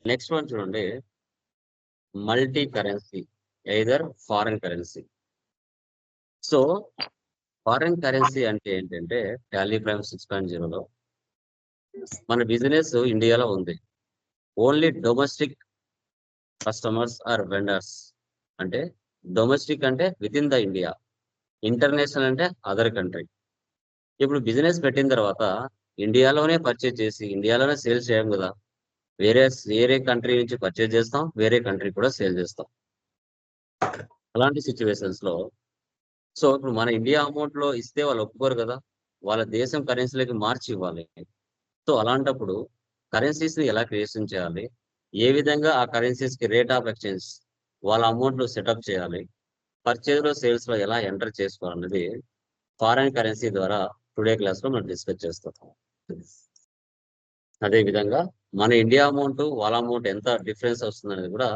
Next one చూడండి, multi currency either foreign currency. So foreign currency అంటే ఏంటంటే Tally prime 6.0లో మన బిజినెస్ ఇండియాలో ఉంది. Only domestic customers or vendors. అంటే డొమెస్టిక్ అంటే within the India, international అంటే అదర్ కంట్రీ. ఇప్పుడు బిజినెస్ పెట్టిన తర్వాత ఇండియాలోనే పర్చేజ్ చేసి ఇండియాలోనే సేల్స్ చేయం కదా. వేరే వేరే కంట్రీ నుంచి పర్చేజ్ చేస్తాం, వేరే కంట్రీ కూడా సేల్ చేస్తాం. అలాంటి సిచ్యువేషన్స్ లో సో ఇప్పుడు మన ఇండియా అమౌంట్ లో ఇస్తే వాళ్ళు ఒప్పుకోరు కదా, వాళ్ళ దేశం కరెన్సీలోకి మార్చి ఇవ్వాలి. సో అలాంటప్పుడు కరెన్సీస్ ని ఎలా క్రియేషన్ చేయాలి, ఏ విధంగా ఆ కరెన్సీస్ కి రేట్ ఆఫ్ ఎక్స్చేంజ్ వాళ్ళ అమౌంట్ లో సెటప్ చేయాలి, పర్చేజ్ లో సేల్స్ లో ఎలా ఎంటర్ చేసుకోవాలన్నది ఫారెన్ కరెన్సీ ద్వారా టుడే క్లాస్ లో మనం డిస్కస్ చేస్తాం. అదే విధంగా మన ఇండియా అమౌంట్ వాళ్ళ అమౌంట్ ఎంత డిఫరెన్స్ వస్తుంది అనేది కూడా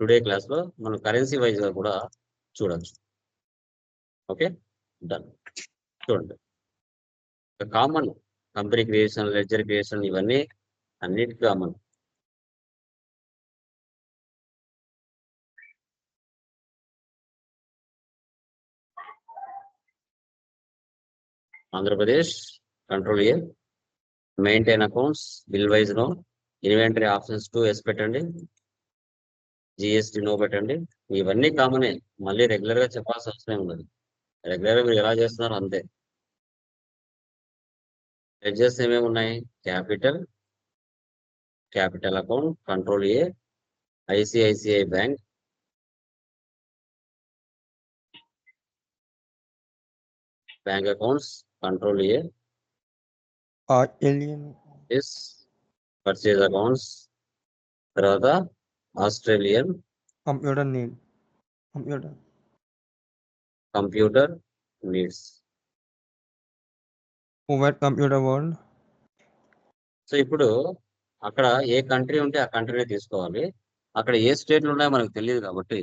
టుడే క్లాస్ లో మనం కరెన్సీ వైజ్ గా కూడా చూడొచ్చు. Okay, done. చూడండి, common company creation, ledger creation, ఇవన్నీ అన్నిటికీ common. Andhra Pradesh control A, maintain accounts, bill wise no, inventory options 2 పెట్టండి, జిఎస్టీ నో పెట్టండి. ఇవన్నీ కామనే, మళ్ళీ రెగ్యులర్ గా చెప్పాల్సిన అవసరం ఉండదు. రెగ్యులర్ గా మీరు ఎలా చేస్తున్నారు అంతే. లెడ్జర్స్ ఏమేమి ఉన్నాయి, capital, capital account control A, ICICI bank, bank accounts control A, alien S, purchase accounts, తర్వాత Australian, computer need computer computer needs. over computer world so ఇప్పుడు అక్కడ ఏ కంట్రీ ఉంటే ఆ కంట్రీనే తీసుకోవాలి. అక్కడ ఏ స్టేట్లు ఉన్నాయో మనకు తెలియదు కాబట్టి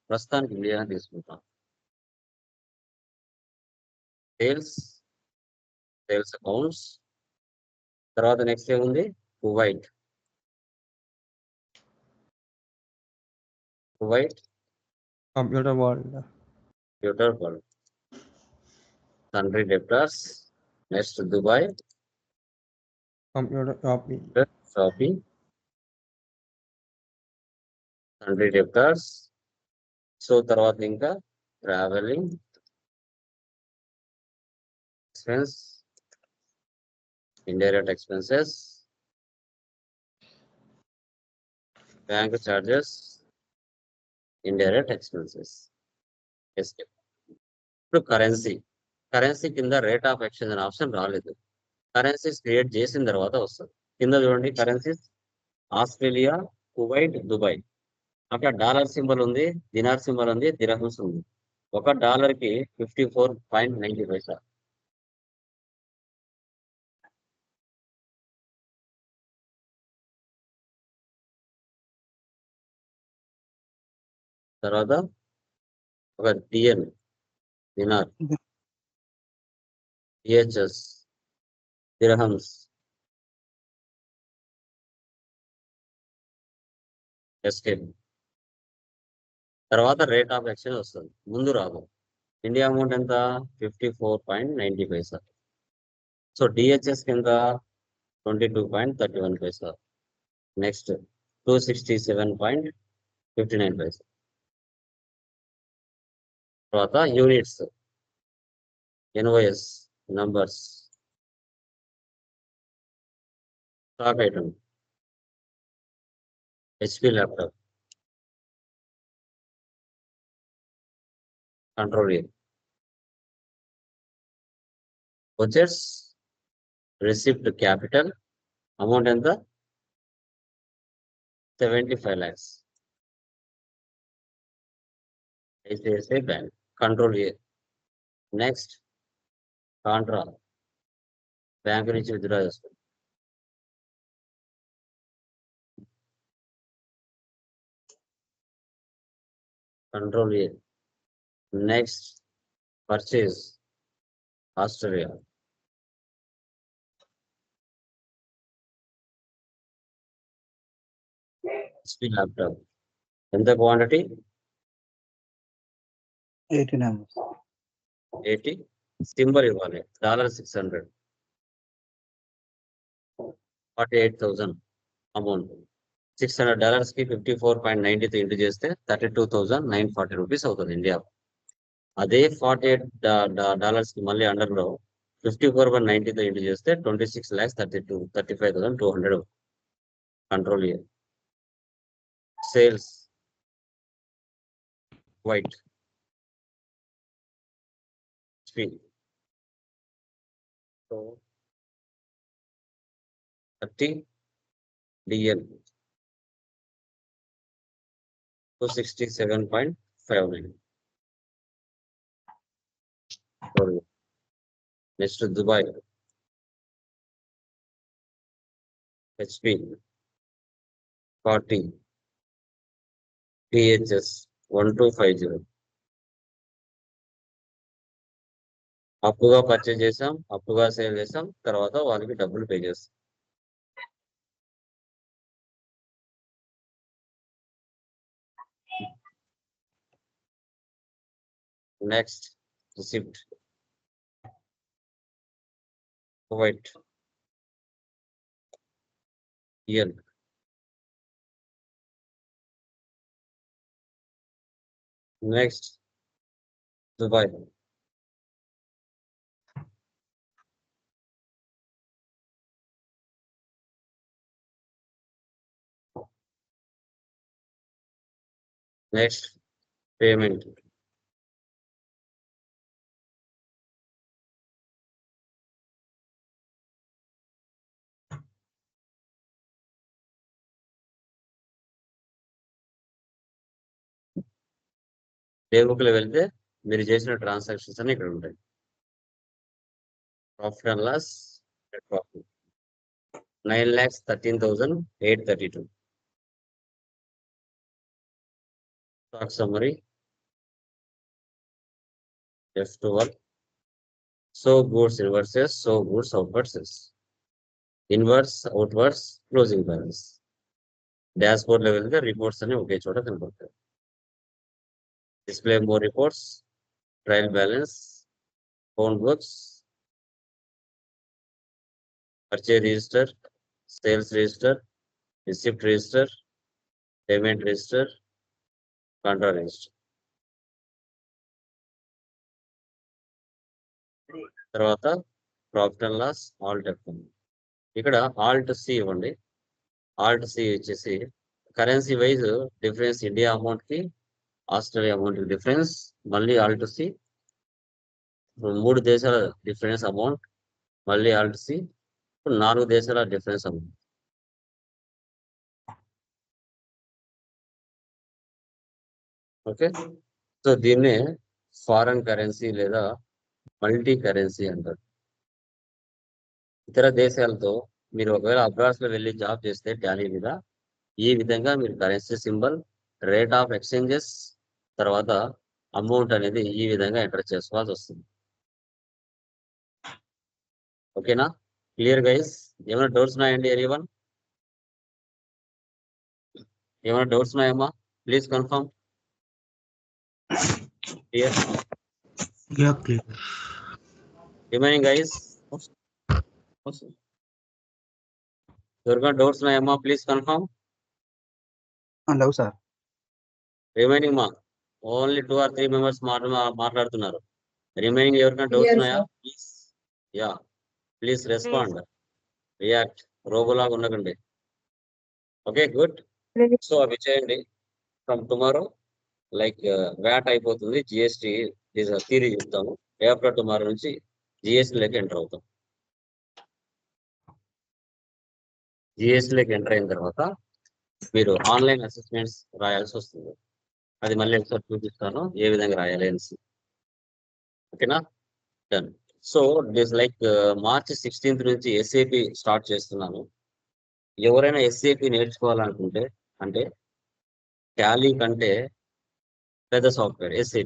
ప్రస్తుతానికి ఇండియానే తీసుకుంటాం. సేల్స్, సేల్స్ అకౌంట్స్, తర్వాత నెక్స్ట్ ఏముంది, Kuwait, Kuwait computer world computer world, country డెప్టర్స్, next Dubai, computer copy shopping, country డెప్టర్స్. So తర్వాత ఇంకా travelling expense, indirect expenses, bank charges, indirect expenses. ఇప్పుడు కరెన్సీ, కరెన్సీ కింద రేట్ ఆఫ్ ఎక్స్చేంజ్ అనే option రాలేదు. Currencies create చేసిన తర్వాత వస్తుంది. కింద చూడండి కరెన్సీస్, ఆస్ట్రేలియా, కువైట్, దుబాయ్. అక్కడ డాలర్ సింబల్ ఉంది, దినార్ సింబల్ ఉంది, దిరహమ్స్ ఉంది. ఒక డాలర్ కి 54.90 పైసా. తర్వాత ఒక డిఎన్, దినార్, డిహెచ్ఎస్, దిరహమ్స్, ఎస్కేప్. తర్వాత రేట్ ఆఫ్ ఎక్స్చేంజ్ వస్తుంది, ముందు రాదు. ఇండియా అమౌంట్ ఎంత, 54.90 పైసా. సో డిహెచ్ఎస్ కింద 22.31 పైసా. నెక్స్ట్ 267.59 పైసా. తర్వాత units, NOS numbers, stock item, HP laptop, control A, వచ్చేస్, రిసిప్ట్ క్యాపిటల్, అమౌంట్ ఎంత, 75 lakhs, ICICI bank, control A. Next contra, bank నుంచి విత్డ్రా చేస్తుంది, control A. Next purchase, Australia, HP laptop ఎంత quantity 80 numbers. 80 symbol ఇవ్వాలి $600 48,000 amount $600 కి 54.93 into చేస్తే 32,940 rupees అవుతుంది India. అదే $48 కి మళ్ళీ అండర్లో 54.93 ఇంటూ చేస్తే 35,200 control year. Sales white so 30 DL 267.59. Next Dubai HP 40 THS 1250. అప్పుగా పర్చేజ్ చేసాం, అప్పుగా సేల్ చేసాం, తర్వాత వాళ్ళకి డబ్బులు పే చేస్తాం. నెక్స్ట్ రిసిప్ట్ వైట్ ఇయర్ next Dubai next payment day book లో వెళ్తే మీరు చేసిన ట్రాన్సాక్షన్స్ అన్ని ఇక్కడ ఉంటాయి. Profit and loss, net profit 9,13,832. Stock summary F12 so goods inwards, so goods outwards, inwards outwards, closing balance. Dashboard లో వెళ్తే రిపోర్ట్స్ అన్ని ఒకే చోట కనపడతాయి. Display more reports, trial balance, phone books, purchase register, sales register, receipt register, payment register, contra register. తర్వాత profit and loss, alt F1. ఇక్కడ alt C ఇవ్వండి. Alt C వచ్చేసి currency wise difference, India amount కి Australia amount కి difference, మళ్ళీ alt C 3 దేశాల difference amount, మళ్ళీ alt C 4 దేశాల డిఫరెన్స్ అమౌంట్. ఓకే, సో దీన్నే ఫారెన్ కరెన్సీ లేదా మల్టీ కరెన్సీ అంటారు. ఇతర దేశాలతో మీరు ఒకవేళ అబ్రాడ్స్ లో వెళ్ళి జాబ్ చేస్తే టాలీ మీద ఈ విధంగా మీరు currency symbol, rate of exchanges, తర్వాత అమౌంట్ అనేది ఈ విధంగా ఎంటర్ చేసుకోవాల్సి వస్తుంది. ఓకేనా, క్లియర్ గైస్? ఏమైనా డౌట్స్ ఉన్నాయండి? ఎనీవన్ ఏమైనా డౌట్స్ ఉన్నాయమ్మా? Please confirm. Clear? Yeah, clear. Remaining guys ఎవరికైనా డౌట్స్ ఉన్నాయమ్మా? Please confirm. Hello, sir. Remaining మా ఓన్లీ 2 or 3 మెంబర్స్ మాట్లాడుతున్నారు. రిమైనింగ్ ఎవరికైనా డౌట్స్ ఉన్నాయా? Please ya, please respond, react. రోబోలాగా ఉండకండి. Okay, good. సో అవి చేయండి. ఫ్రమ్ టుమారో లైక్ వ్యాట్ అయిపోతుంది, జిఎస్టీ థియరీ చెప్తాము. ఆఫ్టర్ టుమారో నుంచి జిఎస్టీలోకి ఎంటర్ అవుతాం. జిఎస్టీలోకి ఎంటర్ అయిన తర్వాత మీరు ఆన్లైన్ అసెస్మెంట్స్ రాయాల్సి వస్తుంది. అది మళ్ళీ ఒకసారి చూపిస్తాను ఏ విధంగా రాయాలి అనేసి. ఓకేనా, done. So this like March 16th నుంచి SAP స్టార్ట్ చేస్తున్నాను. ఎవరైనా SAP నేర్చుకోవాలనుకుంటే, అంటే టాలీ కంటే పెద్ద సాఫ్ట్వేర్ SAP,